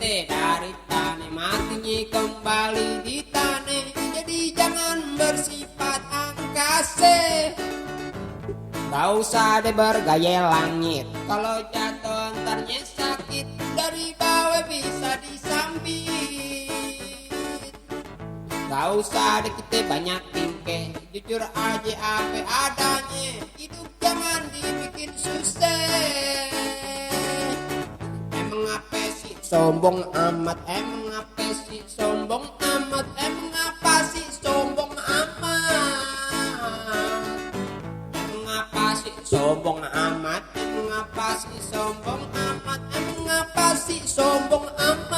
kita dari tanah, matinya kembali di tanah. Jadi jangan bersifat angkasa, gak usah deh bergaya langit. Kalau jatuh antarnya sakit, dari bawah bisa disambit. Gak usah deh kita banyak tingkah, jujur aja apa adanya. Hidup jangan dibikin susah. Emang apa sih sombong amat? Emang apa sih sombong amat? Emang apa sih sombong amat? Emang apa sih sombong amat? Emang apa sih sombong amat? Emang apa sih sombong amat?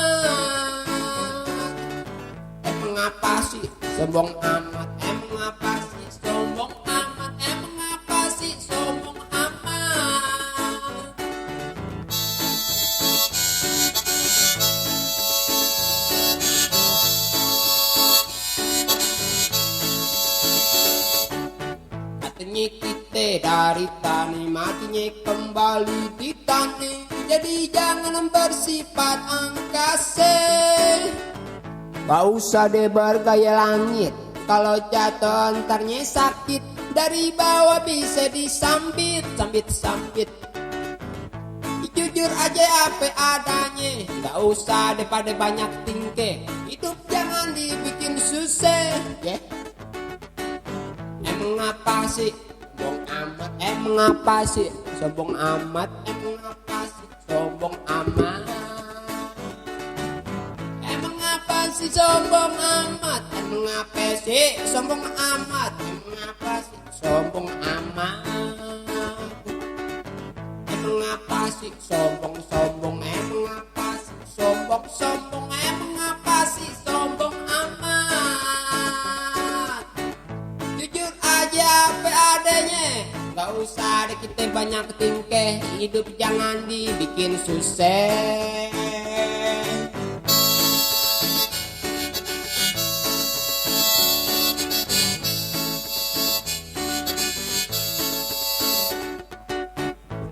Emang apa sih sombong amat? Emang apa sih sombong amat? Emang apa sih sombong amat? Katanya kita dari tanah, matinya kembali di tanah. Jadi jangan bersifat angkasa, gak usah deh bergaya langit. Kalau jatuh antarnya sakit, dari bawah bisa disambit, sambit. Jujur aja apa adanya, gak usah deh pada banyak tingkah. Hidup jangan dibikin susah, ya. Emang apa sih sombong amat? Emang apa sih sombong amat? Emang apa sih sombong amat? Emang apa sih sombong amat? Emang apa sih sombong amat? Emang apa sih sombong amat? Emang apa sih sombong? Emang apa sih sombong? Emang apa sih sombong amat? Jujur aja apa adanya, gak usah deh kita banyak tingkah. Hidup jangan dibikin susah.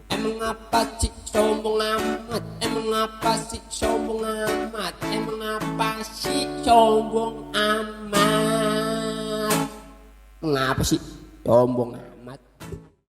Emang apa sih sombong amat? Emang apa sih sombong amat? Emang apa sih sombong amat? Mengapa sih sombong amat?